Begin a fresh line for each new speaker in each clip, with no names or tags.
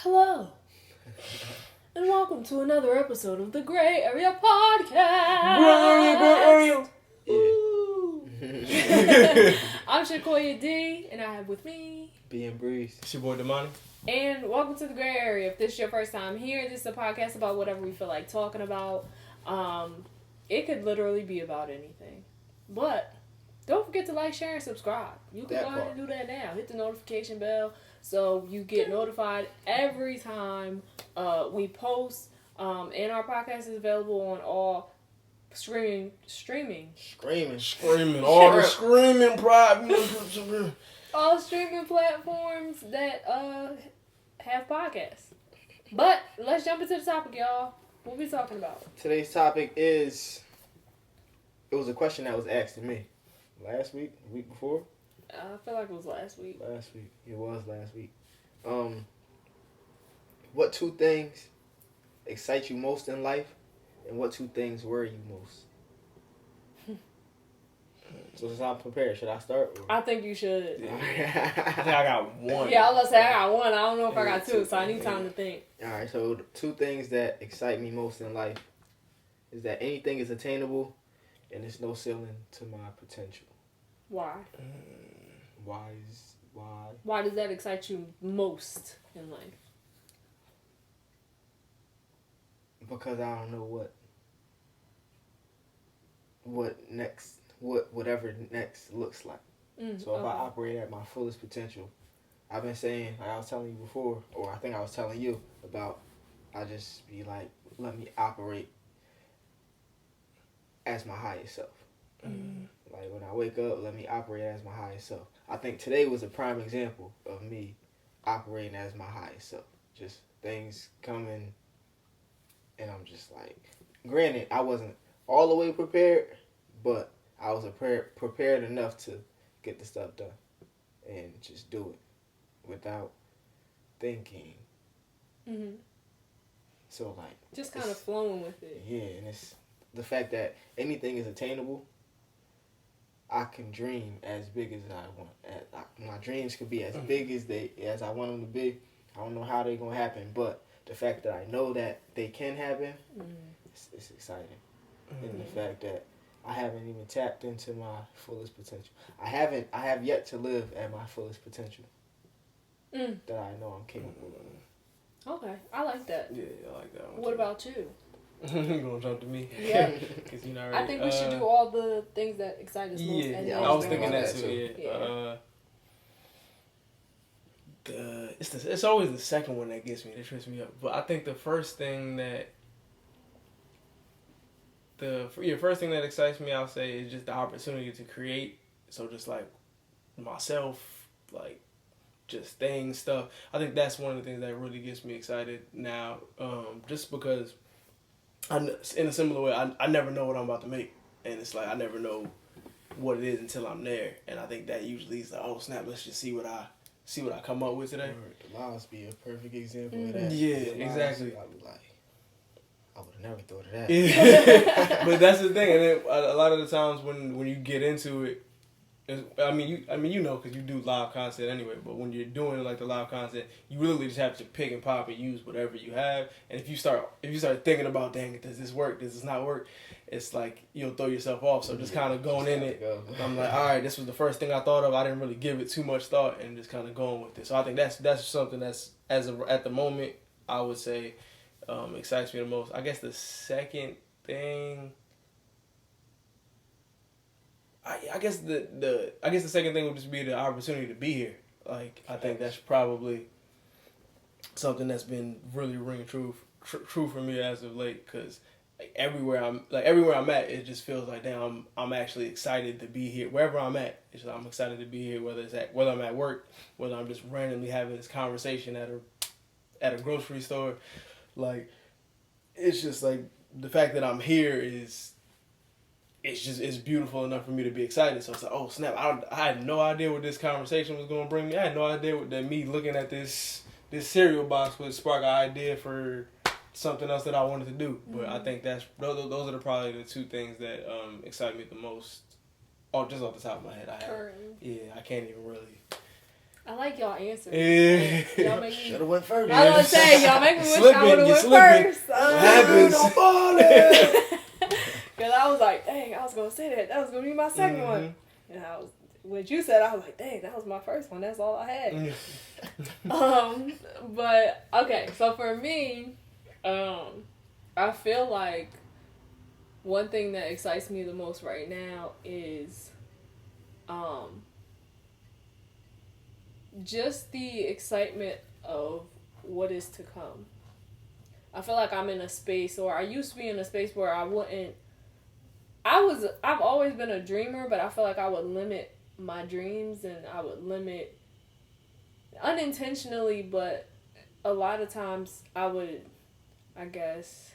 Hello, and welcome to another episode of the Grae Area Podcast.
Grae
Area. I'm Shakoya D, and I have with me
being Breeze.
It's your boy Damani.
And welcome to the Grae Area. If this is your first time here, this is a podcast about whatever we feel like talking about. It could literally be about anything, but don't forget to like, share, and subscribe. You can go ahead and do that now. Hit the notification bell so you get notified every time we post. And our podcast is available on all streaming.
All the screaming pride.
All streaming platforms that have podcasts. But let's jump into the topic, y'all. What we talking about?
Today's topic is, it was a question that was asked to me last week, the week before.
I feel like it was last week.
It was last week. What two things excite you most in life, and what two things worry you most? So since I'm prepared, should I start?
I think you should.
Yeah. I think I got one.
Yeah, I was gonna say I got one. I don't know if I got two, so I need time to think.
Alright, so the two things that excite me most in life is that anything is attainable and there's no ceiling to my potential.
Why?
Why
does that excite you most in life?
Because I don't know whatever next looks like. So if I operate at my fullest potential, I've been saying, like I was telling you before, or I think I was telling you about, I just be like, let me operate as my highest self. Like when I wake up, let me operate as my highest self. I think today was a prime example of me operating as my highest self. Just things coming, and I'm just like, granted, I wasn't all the way prepared, but I was prepared enough to get the stuff done and just do it without thinking. So like,
just kind of flowing with it.
Yeah, and it's the fact that anything is attainable. I can dream as big as I want. My dreams could be as big as I want them to be. I don't know how they're gonna happen, but the fact that I know that they can happen, it's exciting. And the fact that I haven't even tapped into my fullest potential. I have yet to live at my fullest potential that I know I'm capable of.
Okay, I like that.
Yeah, I like that one.
What about you?
You gonna jump to me?
Yeah.
You know,
I think we should do all the things that excite us most.
Yeah, I was thinking that too.
Yeah.
It's always the second one that gets me, that trips me up. But I think the first thing that excites me, I'll say, is just the opportunity to create. So just like myself, like just stuff. I think that's one of the things that really gets me excited now. Just because in a similar way, I never know what I'm about to make, and it's like I never know what it is until I'm there. And I think that usually is like, oh snap, let's just see what I come up with today.
The Lions be a perfect example of that.
Yeah, exactly.
I was like, I would have never thought of that.
Yeah. But that's the thing, and then a lot of the times when you get into it, I mean you know, because you do live content anyway. But when you're doing like the live content, you really just have to pick and pop and use whatever you have. And if you start thinking about, dang, does this work? Does this not work? It's like you'll throw yourself off. So just kind of going in it, I'm like, all right, this was the first thing I thought of. I didn't really give it too much thought, and just kind of going with it. So I think that's something that's at the moment I would say excites me the most. I guess the second thing. I guess the second thing would just be the opportunity to be here. Like I think that's probably something that's been really ringing true for me as of late. Because everywhere I'm at, it just feels like damn, I'm actually excited to be here. Wherever I'm at, I'm excited to be here. Whether I'm at work, whether I'm just randomly having this conversation at a grocery store, like it's just like the fact that I'm here is. It's beautiful enough for me to be excited. So it's like, oh snap! I had no idea what this conversation was gonna bring me. I had no idea that me looking at this cereal box would spark an idea for something else that I wanted to do. But I think those are probably the two things that excite me the most. Oh, just off the top of my head, I can't even really
I like y'all answers.
Yeah.
Y'all make me.
Should have went first.
I was gonna say y'all make me wish I would have went
slipping.
first.
Happens.
Cause I was like, dang, I was gonna say that. That was gonna be my second one. And when you said, I was like, dang, that was my first one. That's all I had. But okay, so for me, I feel like one thing that excites me the most right now is, just the excitement of what is to come. I feel like I'm in a space, or I used to be in a space where I've always been a dreamer, but I feel like I would limit my dreams, and I would limit unintentionally, but a lot of times I would, I guess,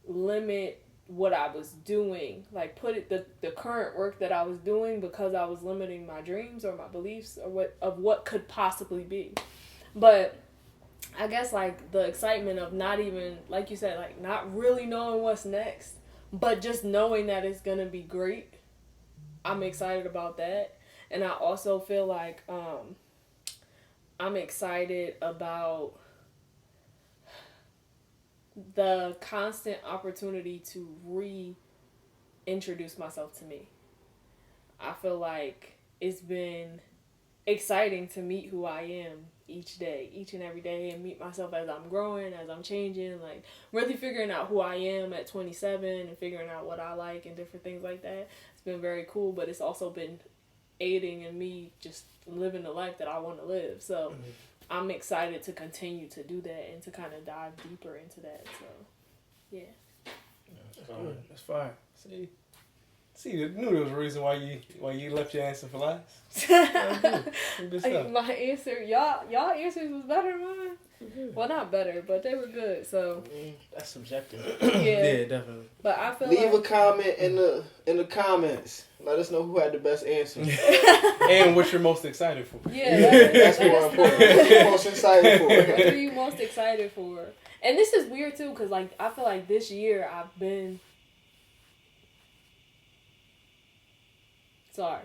limit what I was doing, like put it the current work that I was doing, because I was limiting my dreams or my beliefs or what could possibly be. But I guess like the excitement of not even, like you said, like not really knowing what's next, but just knowing that it's gonna be great. I'm excited about that. And I also feel like I'm excited about the constant opportunity to reintroduce myself to me. I feel like it's been exciting to meet who I am each day, each and every day, and meet myself as I'm growing, as I'm changing, like really figuring out who I am at 27 and figuring out what I like and different things like that. It's been very cool, but it's also been aiding in me just living the life that I want to live. So I'm excited to continue to do that and to kind of dive deeper into that. So, yeah.
That's fine. See, I knew there was a reason why you left your answer for last. Good stuff.
My answer, y'all answers was better than mine. Well, not better, but they were good. So
that's subjective.
Yeah, definitely.
But I feel
leave a comment in the comments. Let us know who had the best answer
and what you're most excited for.
Yeah,
that's more important. What you're most excited for?
What are you most excited for? And this is weird too, because like I feel like this year I've been. Sorry.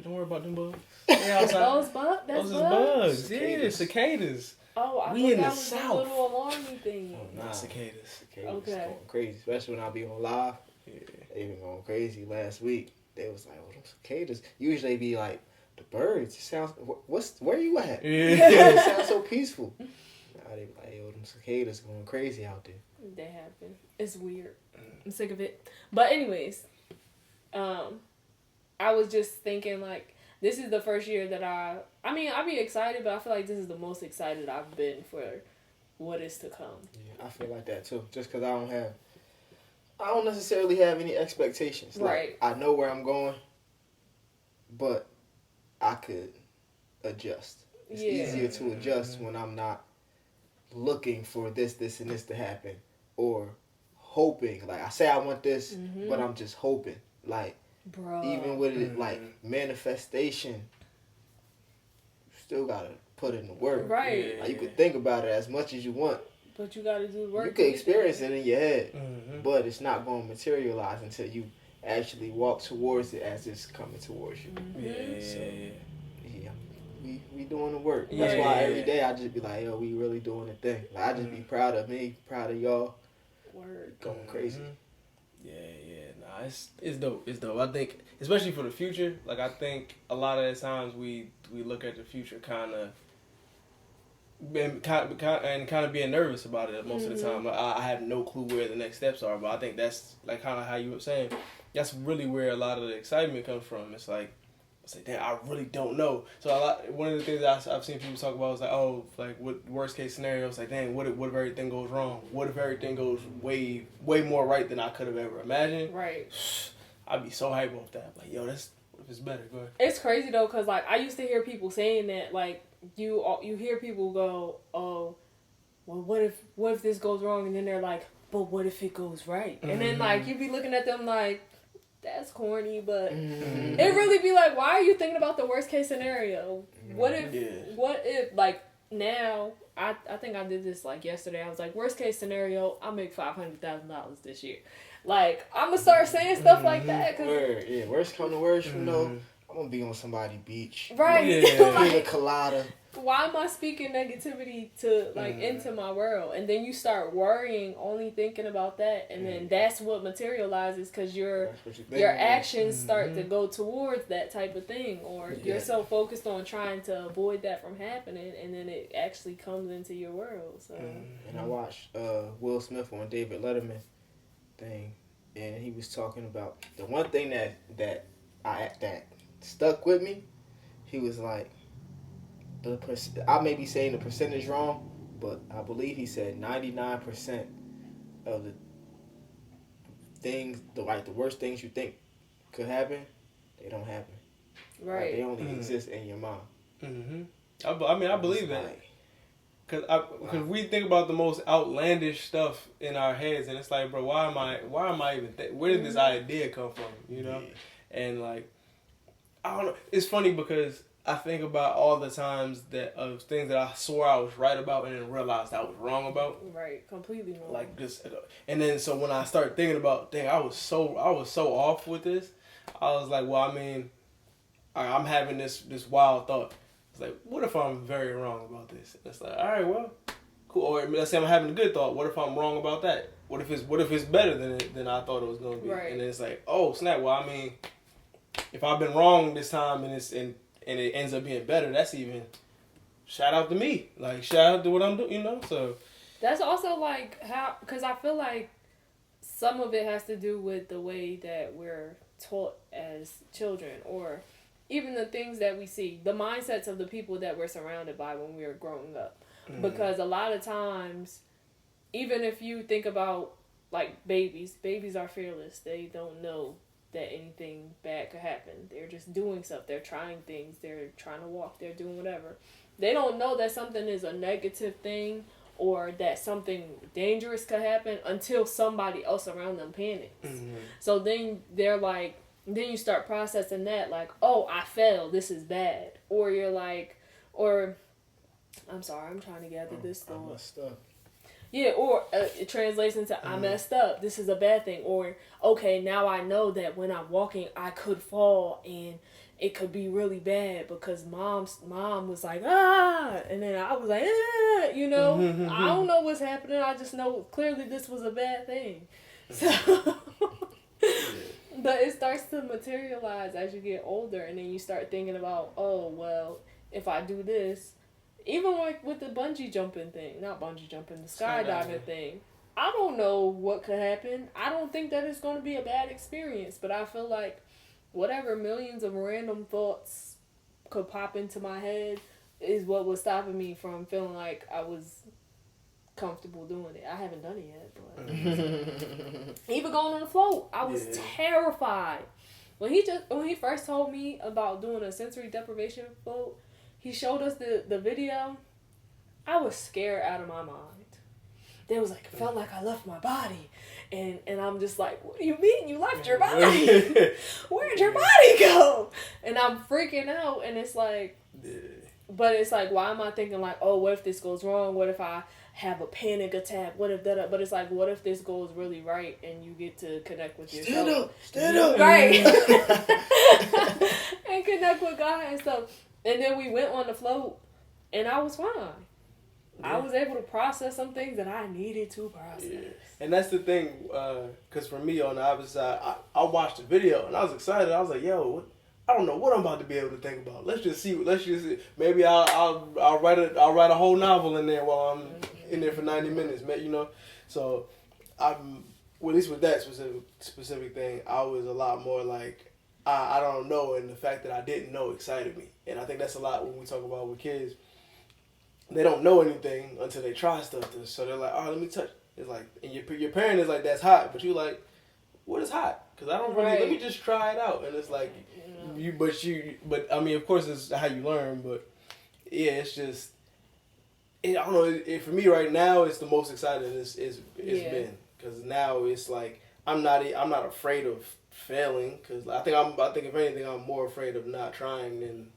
Don't worry about them bugs.
Those bugs?
Those is bugs. Yeah, cicadas.
Oh, I
we
thought
in
that
the
was
South.
a little alarming thing.
Oh, nah.
Cicadas.
Okay. Going crazy, especially when I be on live. Yeah. They been going crazy last week. They was like, "Oh, those cicadas." Usually they be like, "The birds." It sounds. Where you at? Yeah. It sounds so peaceful. Now they be like, "Yo, them cicadas going crazy out there."
They have been. It's weird. I'm sick of it. But anyways, I was just thinking like this is the first year that I'll be excited, but I feel like this is the most excited I've been for what is to come. Yeah,
I feel like that too. Just because I don't necessarily have any expectations.
Right.
Like, I know where I'm going, but I could adjust. It's easier to adjust when I'm not looking for this, and this to happen, or hoping. Like I say I want this, but I'm just hoping. Like, bro. Even with it, like manifestation, you still gotta put in the work.
Right.
Like, you could think about it as much as you want,
but you gotta do the work.
You can experience it in your head, but it's not going to materialize until you actually walk towards it as it's coming towards you. We doing the work. That's why every day I just be like, yo, we really doing the thing. Like, I just be proud of me, proud of y'all.
Word.
Going crazy.
Nah, it's dope. It's dope. I think, especially for the future, like I think a lot of the times we look at the future kind of being nervous about it most of the time. Like, I have no clue where the next steps are, but I think that's like kind of how you were saying. That's really where a lot of the excitement comes from. It's like, damn, I really don't know. So one of the things I've seen people talk about is like, oh, like what worst case scenario? It's like, dang, what if everything goes wrong? What if everything goes way more right than I could have ever imagined?
Right.
I'd be so hype off that. Like, yo, what if it's better? Go ahead.
It's crazy though, cause like I used to hear people saying that, like you hear people go, oh, well, what if this goes wrong? And then they're like, but what if it goes right? And then like you be looking at them like, that's corny, but it really be like, why are you thinking about the worst case scenario? What if like now, I think I did this like yesterday. I was like, worst case scenario, I'll make $500,000 this year. Like, I'm gonna start saying stuff like that.
Worst come to worst, you know, I'm gonna be on somebody's beach.
Right.
Yeah.
Pina colada.
Why am I speaking negativity to like into my world? And then you start worrying, only thinking about that, and then that's what materializes because your actions start to go towards that type of thing, or you're so focused on trying to avoid that from happening, and then it actually comes into your world. So.
And I watched Will Smith on David Letterman thing, and he was talking about the one thing that stuck with me. He was like, I may be saying the percentage wrong, but I believe he said 99% of the things, the worst things you think could happen, they don't happen.
Right.
Like, they only exist in your mind.
Mm-hmm. I believe that. Because we think about the most outlandish stuff in our heads, and it's like, bro, why am I even where did this idea come from, you know? Yeah. And like, I don't know. It's funny because I think about all the times that of things that I swore I was right about and then realized I was wrong about.
Right, completely wrong.
Like just, and then so when I start thinking about, dang, I was so off with this. I was like, well, I mean, I'm having this wild thought. It's like, what if I'm very wrong about this? And it's like, all right, well, cool. Or let's say I'm having a good thought. What if I'm wrong about that? What if it's better than I thought it was going to be?
Right.
And then it's like, oh snap. Well, I mean, if I've been wrong this time and it ends up being better, that's even shout out to me. Like shout out to what I'm doing, you know. So
that's also like how, because I feel like some of it has to do with the way that we're taught as children, or even the things that we see, the mindsets of the people that we're surrounded by when we were growing up. Mm-hmm. Because a lot of times, even if you think about like babies are fearless. They don't know that anything bad could happen. They're just doing stuff. They're trying things. They're trying to walk. They're doing whatever. They don't know that something is a negative thing or that something dangerous could happen until somebody else around them panics. Mm-hmm. So then they're like, then you start processing that like, oh, I fell. This is bad. Or you're like, or, I'm sorry, I'm trying to gather this thought.
I messed up.
Yeah, or it translates into I messed up. This is a bad thing. Or, okay, now I know that when I'm walking, I could fall and it could be really bad because mom was like, ah, and then I was like, ah, you know. I don't know what's happening. I just know clearly this was a bad thing. So, but it starts to materialize as you get older, and then you start thinking about, oh, well, if I do this, even like with the bungee jumping thing, not bungee jumping, the skydiving thing, I don't know what could happen. I don't think that it's going to be a bad experience, but I feel like whatever millions of random thoughts could pop into my head is what was stopping me from feeling like I was comfortable doing it. I haven't done it yet, but even going on the float, I was terrified. When he first told me about doing a sensory deprivation float, he showed us the video. I was scared out of my mind. They was like, it felt like I left my body. And I'm just like, what do you mean you left your body? Where'd your body go? And I'm freaking out. And it's like, but it's like, why am I thinking like, oh, what if this goes wrong? What if I have a panic attack? What if that? But it's like, what if this goes really right and you get to connect with yourself?
Stand up.
Right. And connect with God and stuff. And then we went on the float, and I was fine. Yeah. I was able to process some things that I needed to process. Yeah.
And that's the thing, because for me on the opposite side, I watched the video, and I was excited. I was like, yo, I don't know what I'm about to be able to think about. Let's just see. Maybe I'll write a whole novel in there while I'm in there for 90 minutes, you know? So, well, at least with that specific thing, I was a lot more like, I don't know, and the fact that I didn't know excited me. And I think that's a lot when we talk about with kids. They don't know anything until they try stuff. So they're like, oh, let me touch. It's like, and your parent is like, that's hot. But you like, what is hot? Because I don't really, let me just try it out. And it's like, but I mean, of course, it's how you learn. But yeah, it's just, I don't know. For me right now, it's the most exciting it's been. Because now it's like, I'm not afraid of failing, because I think if anything, I'm more afraid of not trying than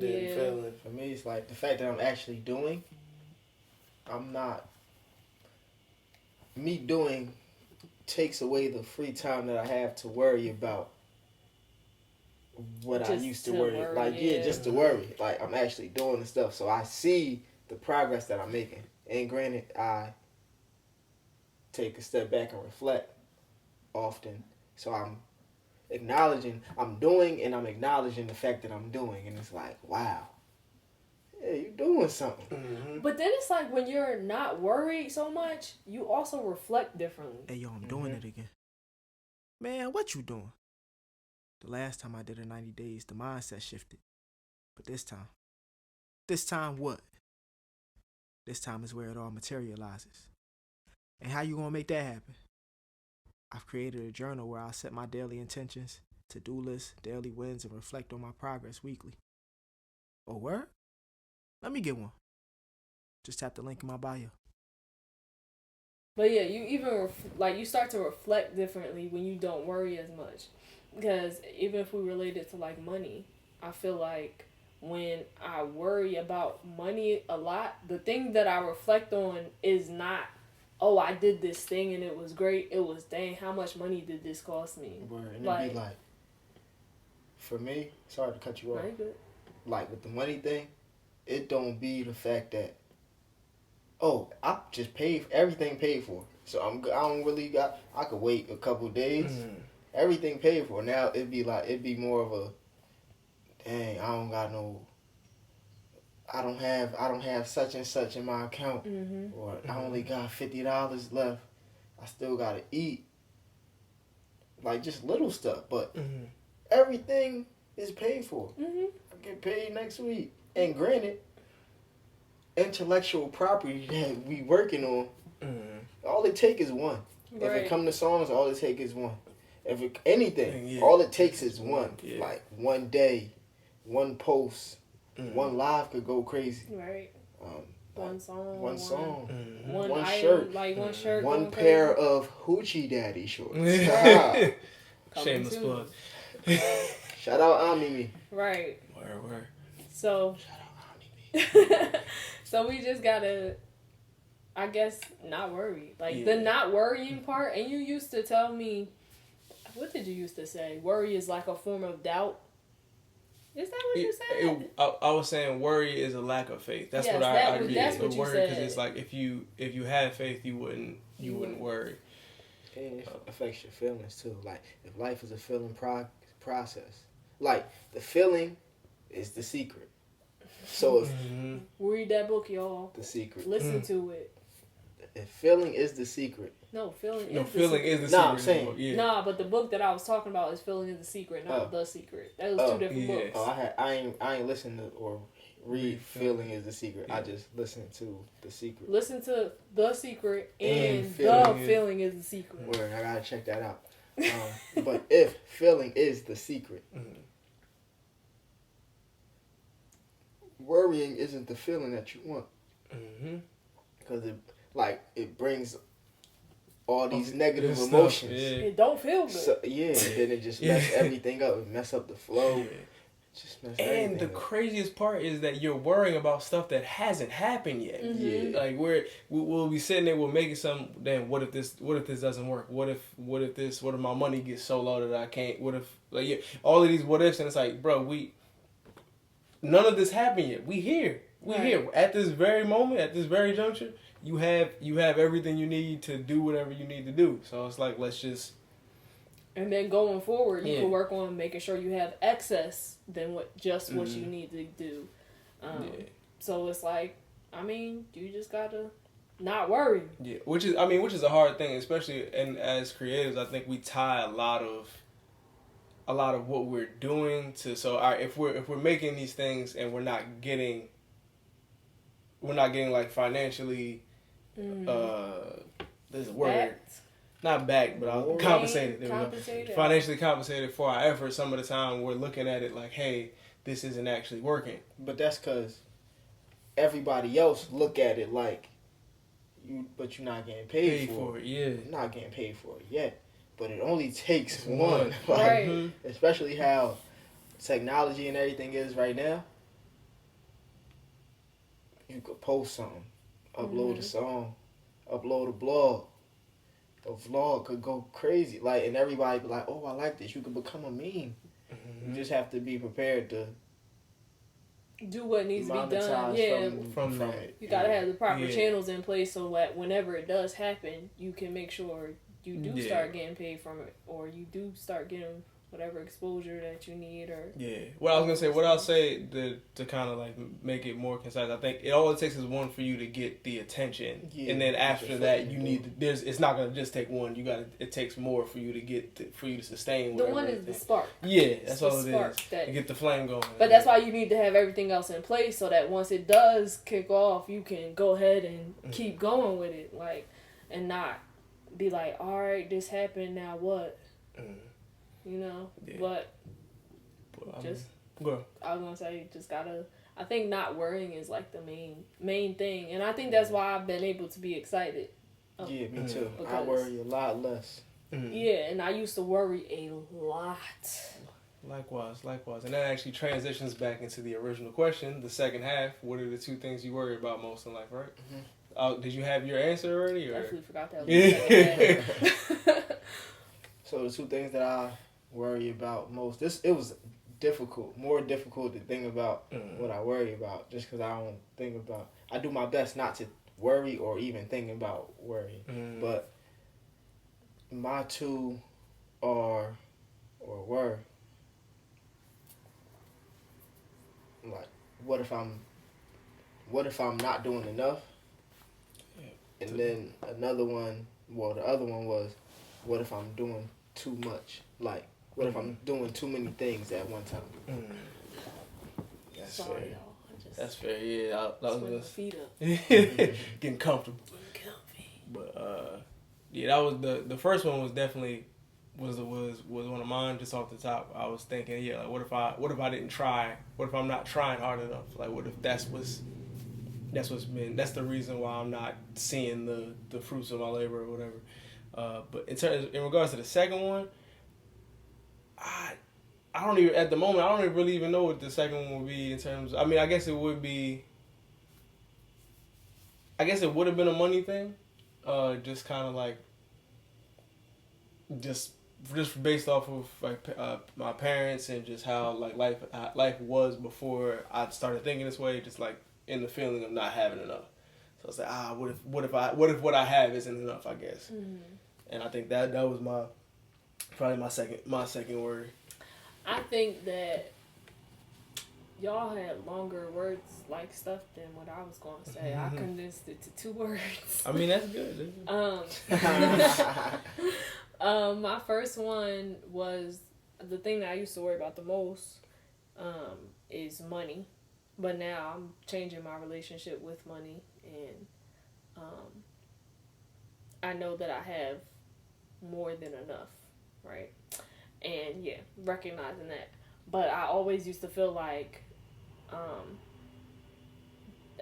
failing.
For me, it's like the fact that I'm actually doing. Me doing takes away the free time that I have to worry about what I
Just
used to
to
worry.
worry,
Like,
yeah.
just to worry. Like, I'm actually doing the stuff. So I see the progress that I'm making. And granted, I take a step back and reflect often. So I'm doing and I'm acknowledging the fact that I'm doing. And it's like, wow. Yeah, you doing something.
Mm-hmm.
But then it's like when you're not worried so much, you also reflect differently.
Hey, yo, I'm doing it again. Man, what you doing? The last time I did a 90 days, the mindset shifted. But this time what? This time is where it all materializes. And how you gonna make that happen? I've created a journal where I'll set my daily intentions, to-do lists, daily wins, and reflect on my progress weekly. Oh, word? Let me get one. Just tap the link in my bio.
But yeah, you even you start to reflect differently when you don't worry as much. Because even if we relate it to like money, I feel like when I worry about money a lot, the thing that I reflect on is not, oh, I did this thing and it was great. It was, dang, how much money did this cost me?
Word. And it'd be like, for me, sorry to cut you off.
Right, good.
Like with the money thing, it don't be the fact that, oh, I just paid everything paid for. So I don't really I could wait a couple of days.
Mm-hmm.
Everything paid for. Now it'd be more of a, dang, I don't have such and such in my account,
Mm-hmm.
or I only got $50 left. I still gotta eat. Like just little stuff, but everything is paid for.
Mm-hmm.
I get paid next week. And granted, intellectual property that we working on, all it take is one.
Right.
If it come to songs, all it take is one. If it, anything,
Yeah.
all it takes is one.
Yeah.
Like one day, one post, one live could go crazy.
Right.
Like,
One song.
one song,
One
one
item,
shirt,
like one shirt.
one
going
pair
crazy.
of hoochie daddy shorts.
Coming
Shameless
soon.
plug.
Shout out Ami.
Right.
Word.
So.
Shout out Ami.
So we just gotta, I guess, not worry. Like the not worrying part. And you used to tell me, what did you used to say? Worry is like a form of doubt. Is that what you said?
I was saying worry is a lack of faith. That's
Yes,
what I agree.
that's what you
worry,
said.
because it's like if you had faith, you wouldn't worry.
And it affects your feelings too. Like if life is a feeling process, like the feeling is the secret. So if
Read that book, y'all.
the secret,
Listen to it.
if feeling is the secret,
No, feeling
No,
is the
feeling
secret.
is the secret.
No, I'm saying.
Yeah.
Nah, but the book that I was talking about is Feeling is the Secret, not The Secret. That was two different books.
I ain't listened to or read feeling is the secret. I just listened to the secret.
Listen to The Secret and
And
Feeling is the Secret.
Word, I gotta check that out. But if feeling is the secret, worrying isn't the feeling that you want, because it brings all these negative
Stuff,
emotions.
yeah.
It don't feel good.
So, and then it just mess everything up. It mess up the flow.
Yeah.
Just mess
And
everything
the
up.
craziest part is that you're worrying about stuff that hasn't happened yet.
Yeah.
Like we'll be sitting there, we're making some. Then what if this doesn't work? What if my money gets so low that I can't? What if all of these what ifs, and it's like, bro, none of this happened yet. We here at this very moment, at this very juncture. You have everything you need to do whatever you need to do. So it's like, let's just.
And then going forward, you can work on making sure you have excess than what you need to do. So it's like, you just gotta not worry.
Yeah, which is a hard thing, especially as creatives. I think we tie a lot of what we're doing to. So if we're making these things and we're not getting like financially, there's a word.
Backed.
Not back, but compensated.
Compensated.
Financially compensated for our efforts. Some of the time, we're looking at it like, "Hey, this isn't actually working."
But that's because everybody else look at it like but you're not getting paid for it.
Yeah,
You're not getting paid for it yet. But it only takes
one.
one.
Right.
Especially how technology and everything is right now. You could post something, upload a song, upload a blog. A vlog could go crazy, and everybody be like, "Oh, I like this." You could become a meme. You just have to be prepared to
do what needs to be done.
monetize
Yeah,
from it.
you gotta have the proper channels in place so that whenever it does happen, you can make sure you do start getting paid from it, or you do start getting whatever exposure that you need. Or
what I'll say to kind of like make it more concise, I think all it takes is one for you to get the attention, and then after that you need it's not gonna just take one. It takes more for you to for you to sustain.
The one is the spark.
Yeah, that's all it is.
To
get the flame going.
But that's why you need to have everything else in place so that once it does kick off, you can go ahead and keep going with it, like, and not be like, all right, this happened, now what? You know, but just
go.
I was gonna say, just gotta. I think not worrying is like the main thing, and I think that's why I've been able to be excited.
Yeah, me too. I worry a lot less.
Yeah, and I used to worry a lot.
Likewise, and that actually transitions back into the original question, the second half. What are the two things you worry about most in life, right? Did you have your answer already? Or?
Definitely forgot that. Was the second half.
So the two things that I worry about most, it was more difficult to think about what I worry about, just because I do my best not to worry or even think about worry. But my two were like, what if I'm not doing enough? And then the other one was, what if I'm doing too much? Like, what if I'm doing too many things at one time?
That's
Sorry,
fair.
y'all.
That's fair. Yeah, I was
my feet up.
getting comfortable. But that was the first one was definitely was one of mine just off the top. I was thinking, like, what if I didn't try? What if I'm not trying hard enough? Like, what if that's the reason why I'm not seeing the fruits of my labor or whatever. But in regards to the second one, I don't even at the moment. I don't even really even know what the second one would be in terms. I mean, I guess it would be. I guess it would have been a money thing, just kind of like, just based off of like my parents and just how like life was before I started thinking this way. Just like in the feeling of not having enough. So I was like, what if what I have isn't enough? I guess. And I think that was probably my second worry.
I think that y'all had longer words like stuff than what I was going to say. I condensed it to 2 words.
I mean, that's good.
My first one was the thing that I used to worry about the most is money. But now I'm changing my relationship with money, and I know that I have more than enough, right? And recognizing that. But I always used to feel like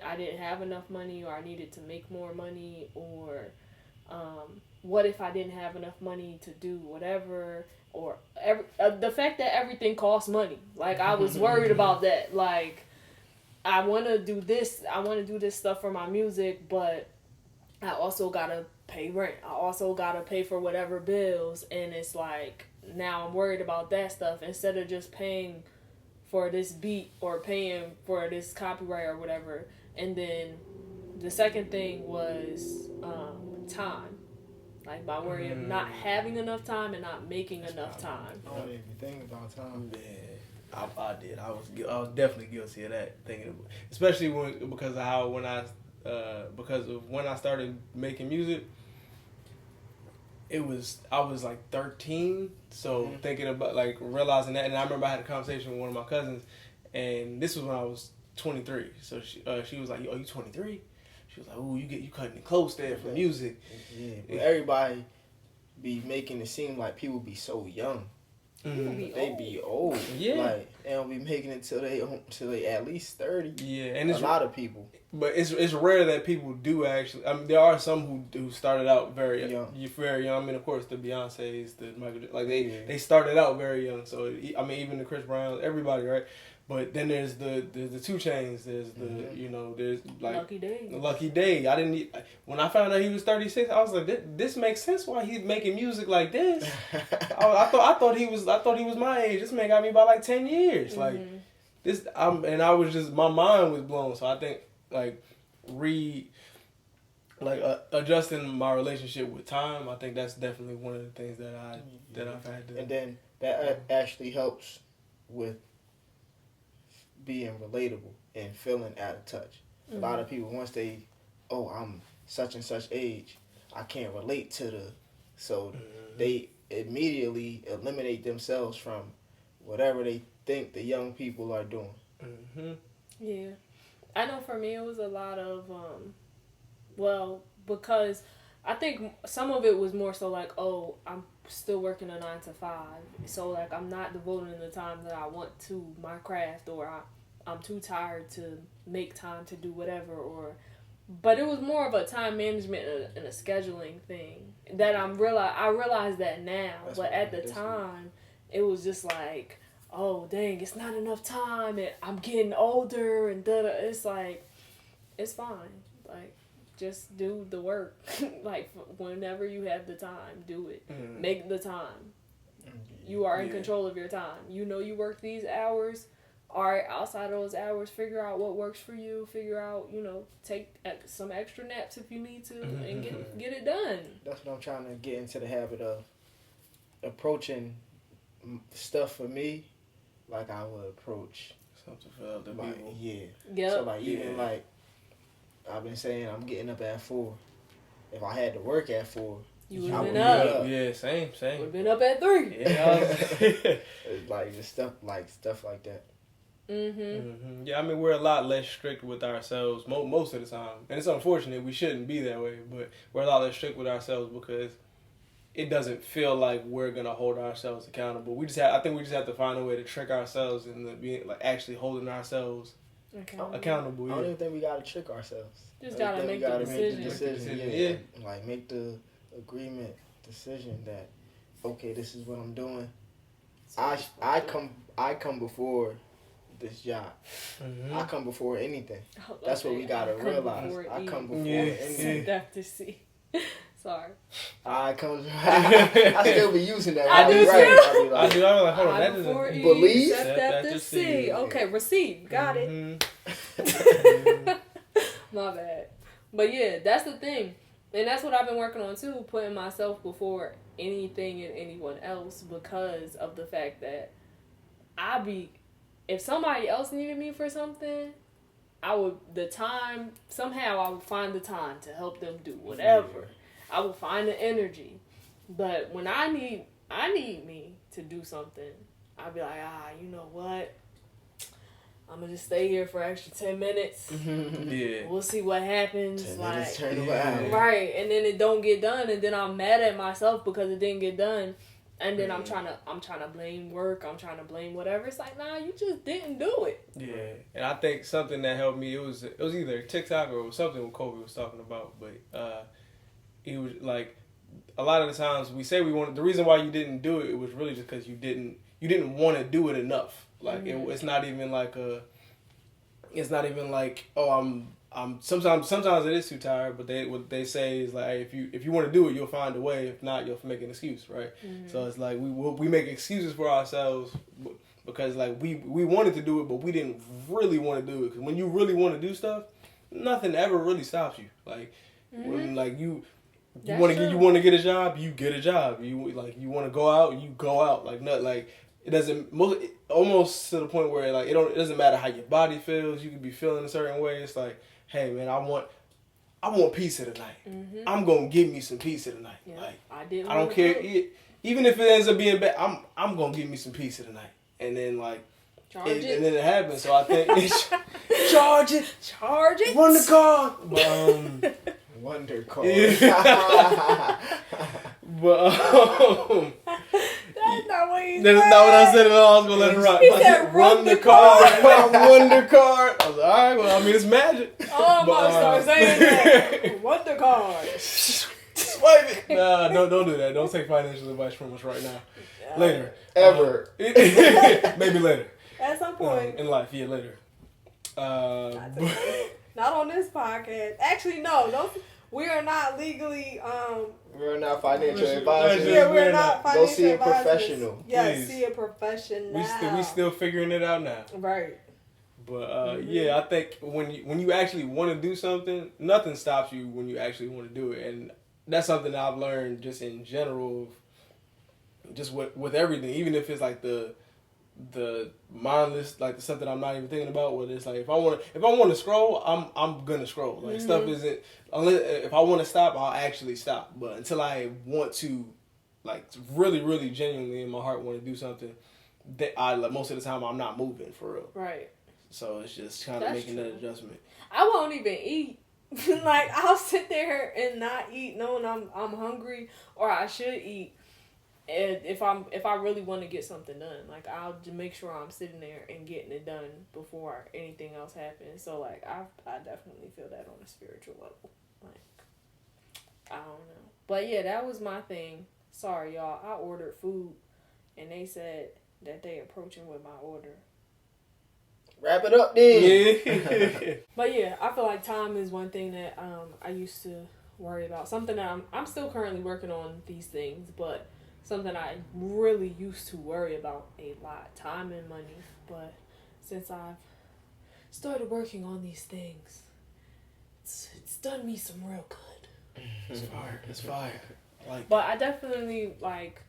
I didn't have enough money, or I needed to make more money, or what if I didn't have enough money to do whatever, or the fact that everything costs money. Like, I was worried about that. Like, I want to do this stuff for my music, but I also gotta pay rent. I also gotta pay for whatever bills, and it's like, now I'm worried about that stuff instead of just paying for this beat or paying for this copyright or whatever. And then the second thing was time. Like, my worry of not having enough time and not making enough time.
I don't even think about time.
Yeah, I did. I was definitely guilty of that, especially because of when I started making music. I was like 13, so thinking about like realizing that, and I remember I had a conversation with one of my cousins, and this was when I was 23. So she was like, "Oh, you 23?" She was like, "Oh, you cutting it close there for music."
Yeah, but everybody be making it seem like people be so young. They be old.
Yeah,
like they don't be making it till they at least 30.
Yeah, and it's
a lot of people.
But it's rare that people do actually. I mean, there are some who started out very young. Very young. I mean, of course, the Beyonces, the Michael, like they started out very young. So I mean, even the Chris Browns, everybody, right? But then there's the 2 Chainz. There's the there's like
Lucky Day.
Lucky Day. I didn't need when I found out he was 36, I was like, this makes sense why he's making music like this. I thought he was my age. This man got me by like 10 years.
Mm-hmm.
Like this, and I was just, my mind was blown. So I think like adjusting my relationship with time, I think that's definitely one of the things that I've had to.
And then that actually helps with being relatable and feeling out of touch. A lot of people, once I'm such and such age, I can't relate to so they immediately eliminate themselves from whatever they think the young people are doing.
Mm-hmm.
Yeah. I know for me it was a lot of, because I think some of it was more so like, oh, I'm still working a 9 to 5. So like I'm not devoting the time that I want to my craft, or I'm too tired to make time to do whatever, but it was more of a time management and a scheduling thing that I realize that now. But at the time, it was just like, oh dang, it's not enough time, and I'm getting older, and it's like, it's fine. Like, just do the work. Like, whenever you have the time, do it. Make the time. You are in control of your time. You know you work these hours. All right, outside of those hours, figure out what works for you. Figure out, take some extra naps if you need to, and get it done.
That's what I'm trying to get into the habit of, approaching stuff for me like I would approach
something for other people.
Yeah.
Yep.
So like even like I've been saying, I'm getting up at 4. If I had to work at 4,
you would have been up.
Yeah, same.
Would have been up at 3.
Yeah.
Like just stuff like that.
Yeah, I mean, we're a lot less strict with ourselves most of the time, and it's unfortunate. We shouldn't be that way, but we're a lot less strict with ourselves because it doesn't feel like we're gonna hold ourselves accountable. I think we just have to find a way to trick ourselves into being like actually holding ourselves accountable.
I don't even think we gotta trick ourselves.
Just gotta make the decision.
Yeah. Like make the agreement decision that, okay, this is what I'm doing. I come before this job. I come before anything. That's what we gotta realize. I come before anything.
Sorry.
I still be using that.
I do too.
I do. I'm like, hold on, that doesn't
believe.
Set to see. Okay, receive. Got it. My bad. But yeah, that's the thing. And that's what I've been working on too, putting myself before anything and anyone else, because of the fact that if somebody else needed me for something, I would find the time to help them do whatever. I will find the energy. But when I need me to do something, I'll be like, you know what? I'm going to just stay here for extra 10 minutes.
Yeah.
We'll see what happens.
10 minutes turn around.
Right. And then it don't get done, and then I'm mad at myself because it didn't get done. And then I'm trying to blame work. I'm trying to blame whatever. It's like, nah, you just didn't do it.
Yeah, and I think something that helped me, it was either TikTok or it was something what Kobe was talking about. But he was like, a lot of the times we say we wanted. The reason why you didn't do it was really just because you didn't want to do it enough. Like it's not even like sometimes it is too tired, but what they say is like, hey, if you want to do it, you'll find a way. If not, you'll make an excuse, right? So it's like we make excuses for ourselves because like we wanted to do it, but we didn't really want to do it. Because when you really want to do stuff, nothing ever really stops you. Like when like you want to get a job, you get a job. You want to go out, you go out. Like not like. It doesn't almost to the point where like it doesn't matter how your body feels. You could be feeling a certain way. It's like, hey man, I want pizza tonight. I'm gonna give me some pizza tonight.
Yeah,
like
I
don't care. Even if it ends up being bad, I'm gonna give me some pizza tonight. And then like
charge it.
And then it happens. So I think it's charge it. Run the car.
Wonder car.
But
that's not what he said.
That's not what I said at all. I was gonna let it rock.
He said, run the car.
Wonder car. I was like, all right, well, I mean, it's magic.
Oh, I'm about to start saying that. Wonder car.
Swipe it. Nah, don't do that. Don't take financial advice from us right now. Later.
Ever.
Maybe later.
At some point.
In life, yeah, later.
Not on this podcast. Actually, no. We are not legally.
We're not financial advisors.
Yeah, we're not financial
Go see a
advisors.
professional.
Yeah,
Please.
see a professional.
We still figuring it out now.
Right.
But yeah, I think when you actually want to do something, nothing stops you when you actually want to do it, and that's something that I've learned just in general, just with everything, even if it's like the mindless, like the stuff that I'm not even thinking about. Whether it's like if I want to scroll, I'm gonna scroll. Like stuff isn't unless if I want to stop, I'll actually stop. But until I want to, like really, really genuinely in my heart want to do something, that most of the time I'm not moving for real.
Right.
So it's just kind of making that adjustment.
I won't even eat. Like I'll sit there and not eat, knowing I'm hungry or I should eat. And if I really want to get something done, like I'll just make sure I'm sitting there and getting it done before anything else happens. So like I definitely feel that on a spiritual level. Like I don't know, but yeah, that was my thing. Sorry y'all, I ordered food, and they said that they approaching with my order.
Wrap it up then.
Yeah.
But yeah, I feel like time is one thing that I used to worry about. Something that I'm still currently working on these things, but something I really used to worry about a lot. Time and money. But since I've started working on these things, it's done me some real good.
It's fire. It's fire.
But I definitely like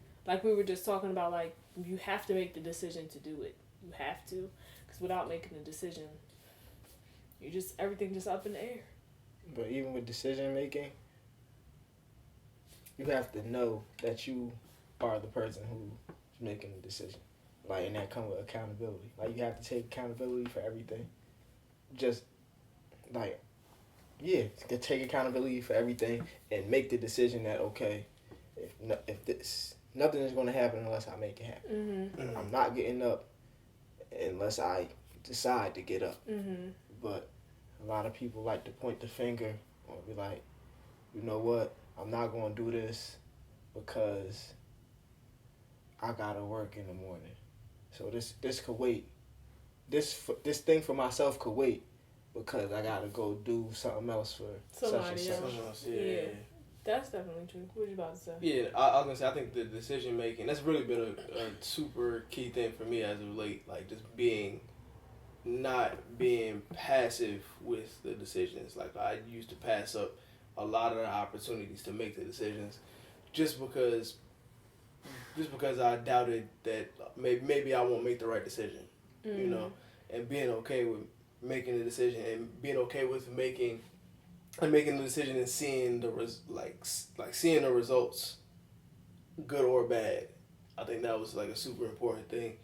we were just talking about, like you have to make the decision to do it. You have to. Without making a decision, everything just up in the air.
But even with decision making, you have to know that you are the person who's making the decision. Like, and that comes with accountability. Like, you have to take accountability for everything. Just like, yeah, take accountability for everything and make the decision that okay, if nothing is going to happen unless I make it happen.
Mm-hmm.
I'm not getting up unless I decide to get up.
Mm-hmm.
But a lot of people like to point the finger or be like, you know what, I'm not going to do this because I got to work in the morning. So this could wait. This thing for myself could wait because I got to go do something else for
Somebody
such and such.
else. Yeah. That's definitely true. What you about to say?
Yeah, I was gonna say I think the decision making that's really been a super key thing for me as of late. Like just not being passive with the decisions. Like I used to pass up a lot of the opportunities to make the decisions, just because I doubted that maybe I won't make the right decision. You know, and being okay with making the decision and being okay with making the decision and seeing seeing the results, good or bad. I think that was like a super important thing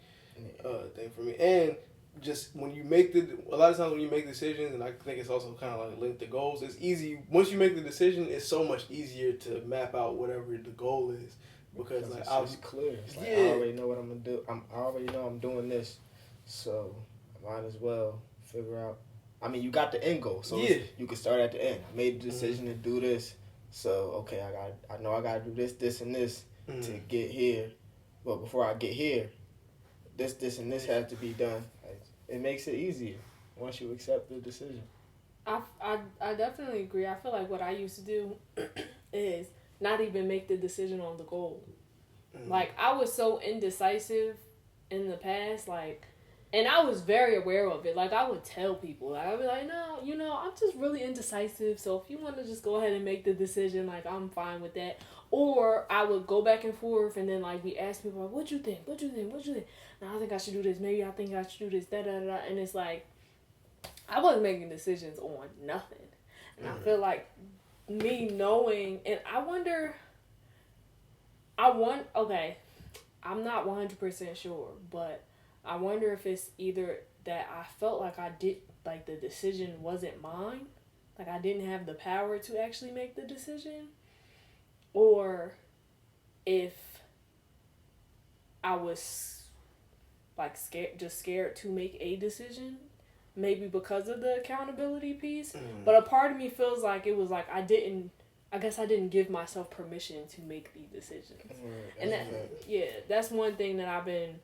for me. And just when you a lot of times when you make decisions, and I think it's also kind of like linked to goals. It's easy once you make the decision. It's so much easier to map out whatever the goal is because like
it's clear. It's like I already know what I'm gonna do. I already know I'm doing this, so I might as well figure out. I mean, you got the end goal, so you can start at the end. I made the decision to do this, so okay, I know I gotta do this, and this to get here. But before I get here, this, and this has to be done. It makes it easier once you accept the decision.
I definitely agree. I feel like what I used to do is not even make the decision on the goal. Like I was so indecisive in the past, and I was very aware of it. Like, I would tell people. Like, I'd be like, no, I'm just really indecisive. So if you want to just go ahead and make the decision, like, I'm fine with that. Or I would go back and forth and then, like, we ask people, like, what you think? What you think? What you think? Now, I think I should do this. Maybe I think I should do this. Da-da-da-da. And it's like, I wasn't making decisions on nothing. And I feel like me knowing, and okay, I'm not 100% sure, but I wonder if it's either that I felt like the decision wasn't mine, like I didn't have the power to actually make the decision, or if I was like scared to make a decision, maybe because of the accountability piece. But a part of me feels like it was like I guess I didn't give myself permission to make these decisions. And that's one thing that I've been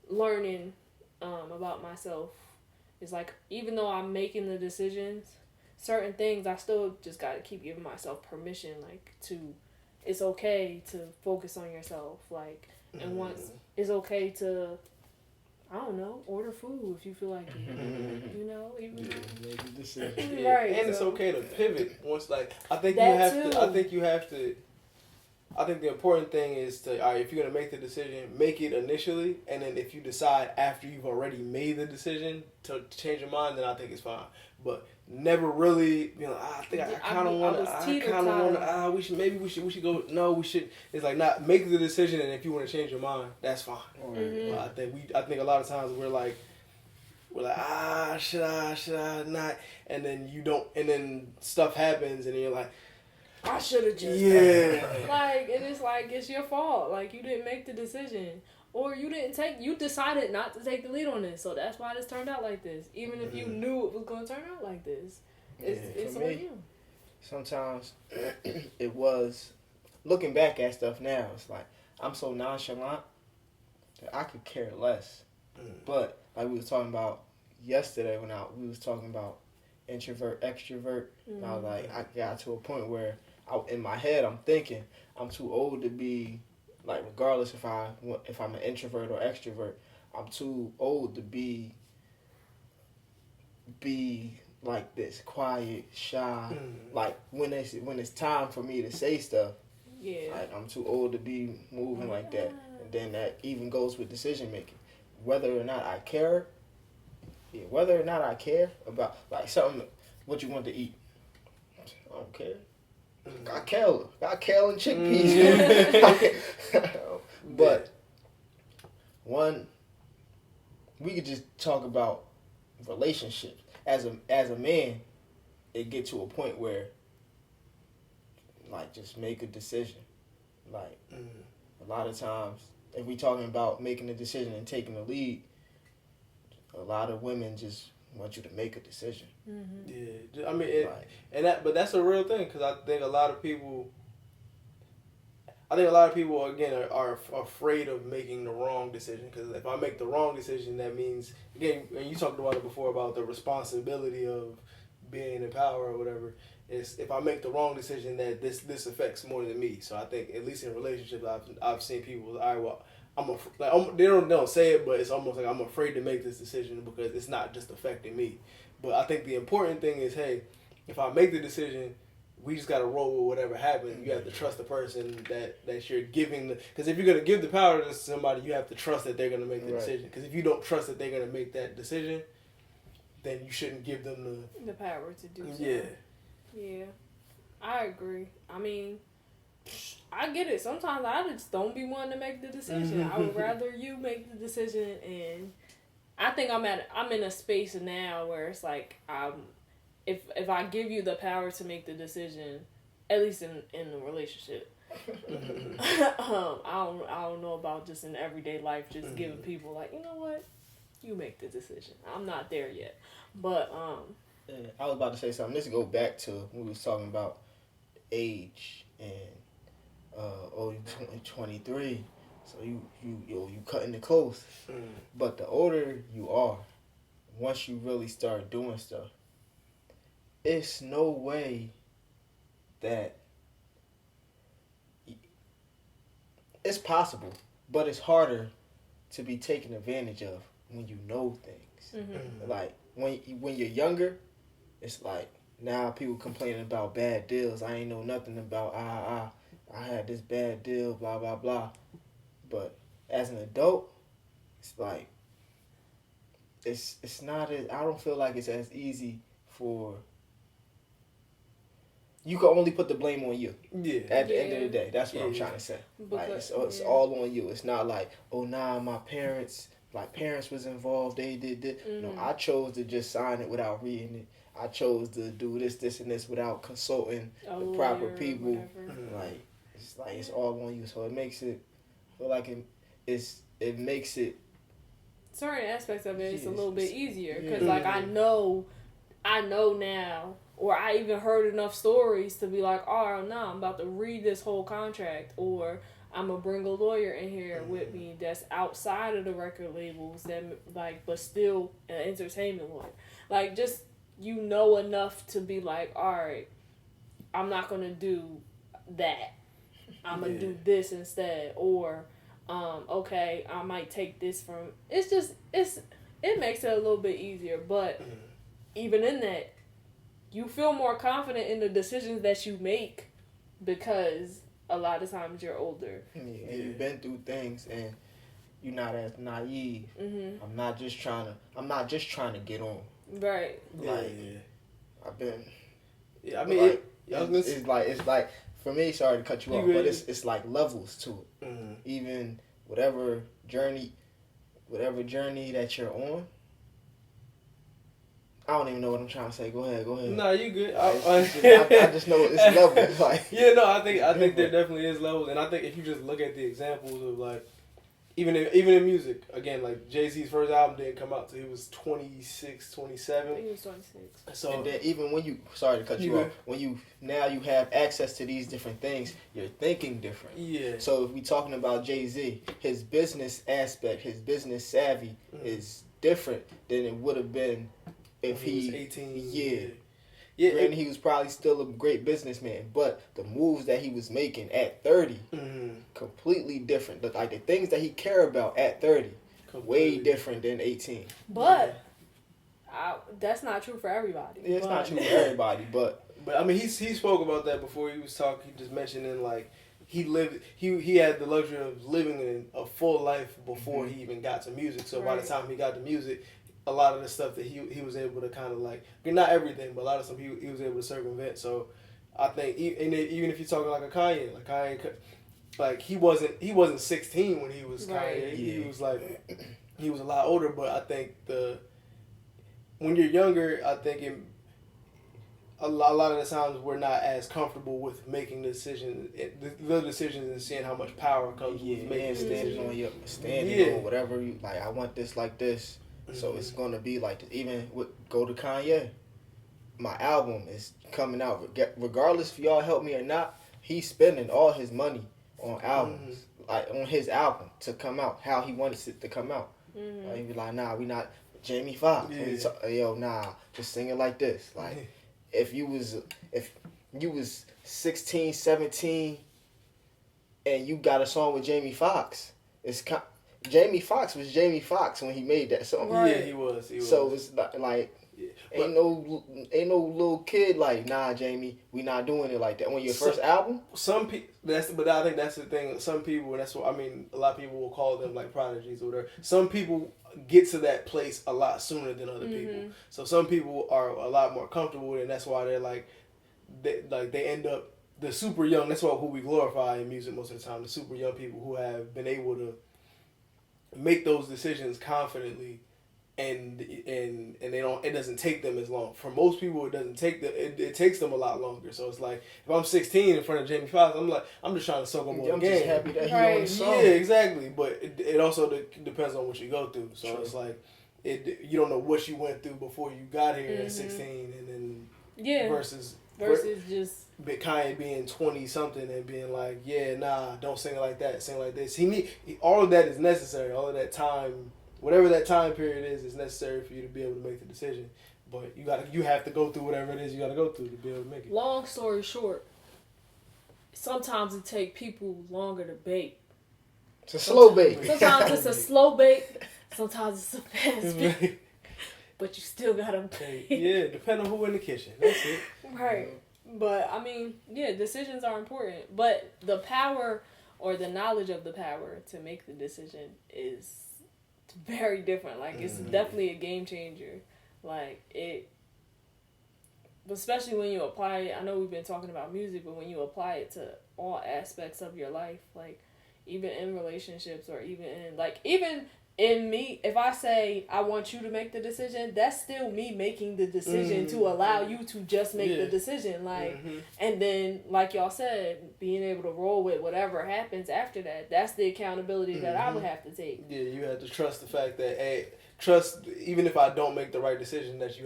learning about myself is like, even though I'm making the decisions, certain things, I still just gotta keep giving myself permission, like, it's okay to focus on yourself, like, and once it's okay to, I don't know, order food if you feel like it, you know, even
Make a decision.
right,
and it's
so.
okay to pivot once. Like I think
That
you have to. I think the important thing is to, all right, if you're gonna make the decision, make it initially, and then if you decide after you've already made the decision to change your mind, then I think it's fine. But never really, I think I kind of want to. We should go. No, we should. It's like not make the decision, and if you want to change your mind, that's fine.
Mm-hmm.
But I think a lot of times we're like, should I not? And then you don't, and then stuff happens, and then you're like,
I should have just like, and it's like, it's your fault. Like, you didn't make the decision. Or you decided not to take the lead on this. So that's why this turned out like this. Even if you knew it was going to turn out like this. It's on you.
Sometimes it was, looking back at stuff now, it's like, I'm so nonchalant that I could care less. But, like we was talking about yesterday when we was talking about introvert, extrovert, and I was like, I got to a point where in my head I'm thinking I'm too old to be, like, regardless if I'm an introvert or extrovert, I'm too old to be like this, quiet, shy. Like when it's time for me to say stuff, like I'm too old to be moving like that. And then that even goes with decision making, whether or not I care about, like, something, what you want to eat. I don't care. Got kale and chickpeas. But we could just talk about relationships. As a man, it get to a point where, like, just make a decision. Like, a lot of times, if we talking about making a decision and taking the lead, a lot of women just want you to make a decision.
Yeah, I mean, but that's a real thing, because I think a lot of people again are afraid of making the wrong decision, because if I make the wrong decision, that means, again, and you talked about it before about the responsibility of being in power or whatever. Is if I make the wrong decision, that this affects more than me. So I think, at least in relationships, I've seen people, all right, well, they don't say it, but it's almost like I'm afraid to make this decision because it's not just affecting me. But I think the important thing is, hey, if I make the decision, we just got to roll with whatever happens. You have to trust the person that you're giving because if you're going to give the power to somebody, you have to trust that they're going to make the decision. Because if you don't trust that they're going to make that decision, then you shouldn't give them
the power to do so. Yeah, I agree. I mean, I get it. Sometimes I just don't be wanting to make the decision. I would rather you make the decision, and I think I'm in a space now where it's like, if I give you the power to make the decision, at least in the relationship, I don't know about just in everyday life, just giving people, like, you know what, you make the decision. I'm not there yet, but
I was about to say something. Let's go back to when we was talking about age and you're 23, so you cutting it close. But the older you are, once you really start doing stuff, it's no way that it's possible, but it's harder to be taken advantage of when you know things. Like when you're younger, it's like now people complaining about bad deals. I ain't know nothing about I had this bad deal, blah blah blah. But as an adult, it's like it's not as, I don't feel like it's as easy for. You can only put the blame on you. Yeah. At the end of the day, that's what I'm trying to say. Like it's all on you. It's not like, oh nah, my parents was involved. They did this. No, I chose to just sign it without reading it. I chose to do this and this without consulting the proper people. It's all on you. So it makes it feel like it makes it.
Certain aspects of it, it's a little bit easier because like I know now. Or I even heard enough stories to be like, oh, no, I'm about to read this whole contract. Or I'm going to bring a lawyer in here with me that's outside of the record labels, that like, but still an entertainment lawyer. Like, just you know enough to be like, all right, I'm not gonna do that. I'm gonna do this instead, or okay, I might take this from. It makes it a little bit easier, but even in that, you feel more confident in the decisions that you make because a lot of times you're older.
And you've been through things, and you're not as naive.
Mm-hmm.
I'm not just trying to get on.
Right.
Like I've been.
Yeah, I mean,
like, it's like for me. Sorry to cut you off, but it's like levels to it.
Mm-hmm.
Even whatever journey that you're on. I don't even know what I'm trying to say. Go ahead.
No, you good.
I just know it's levels. Like,
yeah, no, I think there definitely is levels, and I think if you just look at the examples of like, even in music, again, like Jay-Z's first album didn't come out till he was 26, 27.
I think he was 26.
So and then even when you, sorry to cut you off, when you have access to these different things, you're thinking different.
Yeah.
So if we talking about Jay-Z, his business aspect, his business savvy is different than it would have been if he
was 18.
Yeah.
Granted,
he was probably still a great businessman, but the moves that he was making at 30, completely different. Like the things that he cared about at 30, way different than 18.
But that's not true for everybody.
Yeah, it's not true for everybody, but
I mean, he spoke about that before he was talking. He just mentioning like he had the luxury of living a full life before he even got to music. So by the time he got to music, a lot of the stuff that he was able to kind of like, not everything, but a lot of stuff he was able to circumvent. So I think even if you're talking like a Kanye, like he wasn't 16 when he was Kanye. He was like, he was a lot older. But I think when you're younger, I think a lot of the times we're not as comfortable with making decisions, the decisions, and seeing how much power comes with making decisions.
Standing on whatever you like. I want this like this. So it's gonna be like this. Even go to Kanye. My album is coming out regardless if y'all help me or not. He's spending all his money on albums, like on his album to come out how he wants it to come out. Like, he be like, nah, we not Jamie Foxx. Yo, nah, just sing it like this. Like if you was 16, 17, and you got a song with Jamie Foxx, Jamie Foxx was Jamie Foxx when he made that song.
Right. Yeah, he was.
So it's not like ain't no little kid like, nah, Jamie, we not doing it like that. On your first album,
some people. But I think that's the thing. Some people, that's what I mean. A lot of people will call them like prodigies or whatever. Some people get to that place a lot sooner than other people. So some people are a lot more comfortable with it, and that's why they're like, they end up the super young. That's who we glorify in music most of the time. The super young people who have been able to make those decisions confidently, and they don't. It doesn't take them as long. For most people, it doesn't take them. It takes them a lot longer. So it's like if I'm 16 in front of Jamie Foxx, I'm just trying to soak up more game.
I'm just happy that he on the song.
Yeah, exactly. But it also depends on what you go through. So it's like you don't know what you went through before you got here at 16, and then versus
just
Kanye being 20 something and being like, yeah, nah, don't sing it like that, sing like this. All of that is necessary. All of that time, whatever that time period is necessary for you to be able to make the decision. But you have to go through whatever it is you got to go through to be able to make it.
Long story short, sometimes it takes people longer to bake.
It's a slow bake.
Sometimes it's a slow bake. Sometimes it's a fast bake. But you still gotta bake.
Yeah, depending on who in the kitchen. That's it.
Right. But, I mean, decisions are important. But the power or the knowledge of the power to make the decision is very different. Like, it's definitely a game changer. Like, especially when you apply it. I know we've been talking about music, but when you apply it to all aspects of your life, like, even in relationships or even in me, if I say I want you to make the decision, that's still me making the decision to allow you to just make the decision. Like, and then, like y'all said, being able to roll with whatever happens after that, that's the accountability that I would have to take.
Yeah, you have to trust the fact that, even if I don't make the right decision, that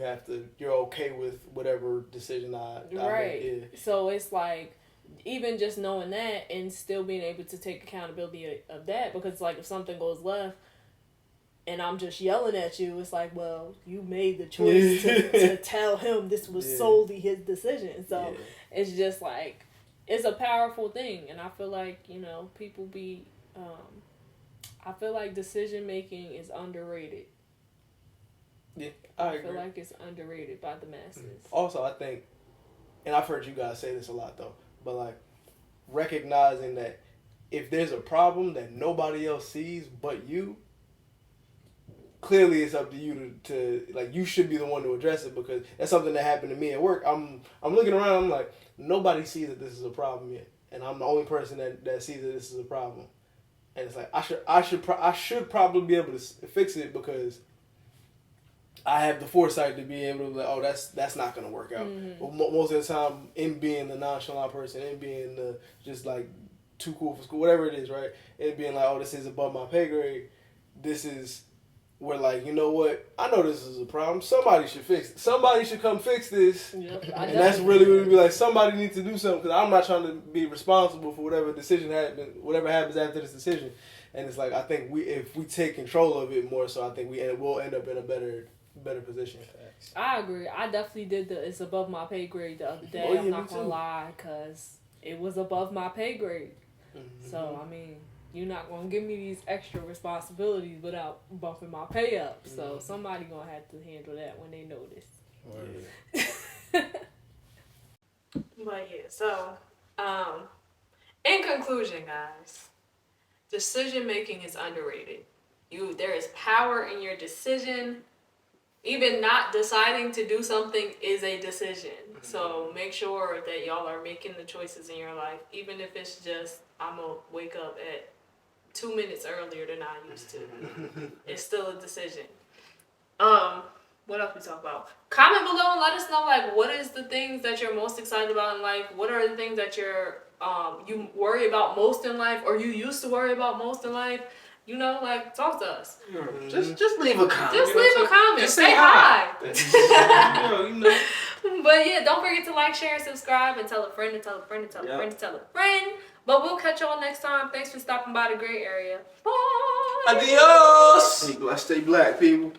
you're okay with whatever decision I make. Yeah.
So it's like, even just knowing that and still being able to take accountability of that, because like if something goes left, and I'm just yelling at you, it's like, well, you made the choice to tell him this was solely his decision. So it's just like, it's a powerful thing. And I feel like, you know, people be, I feel like decision making is underrated.
Yeah,
I feel like it's underrated by the masses.
Also, I think, and I've heard you guys say this a lot though, but like recognizing that if there's a problem that nobody else sees but you, clearly it's up to you to like, you should be the one to address it, because that's something that happened to me at work. I'm looking around, I'm like, nobody sees that this is a problem yet, and I'm the only person that sees that this is a problem, and it's like I should probably be able to fix it, because I have the foresight to be able to, like, oh, that's not gonna work out. But most of the time, in being the nonchalant person, in being the just like too cool for school, whatever it is, right? It being like, oh, this is above my pay grade. This is where, like, you know what? I know this is a problem. Somebody should fix it. Somebody should come fix this. Yep, and that's really what it'd be like. Somebody needs to do something, because I'm not trying to be responsible for whatever happens after this decision. And it's like, I think if we take control of it more, so I think we'll end up in a better position.
I agree. I definitely did it's above my pay grade the other day.
Oh, yeah,
I'm not gonna lie, because it was above my pay grade. So, I mean, you're not gonna give me these extra responsibilities without bumping my pay up. So somebody gonna have to handle that when they notice. But yeah, so in conclusion, guys, decision making is underrated. There is power in your decision. Even not deciding to do something is a decision. So make sure that y'all are making the choices in your life, even if it's just, I'm going to wake up at 2 minutes earlier than I used to. It's still a decision. What else we talk about? Comment below and let us know, like, what is the things that you're most excited about in life? What are the things that you worry about most in life, or you used to worry about most in life? You know, like, talk to us.
Just leave a comment.
Just leave a comment.
Just
say hi.
you know.
But yeah, don't forget to like, share, and subscribe, and tell a friend, and tell a friend, and tell a friend, and tell a friend. But we'll catch y'all next time. Thanks for stopping by the Grae area. Bye.
Adios.
Stay black, people.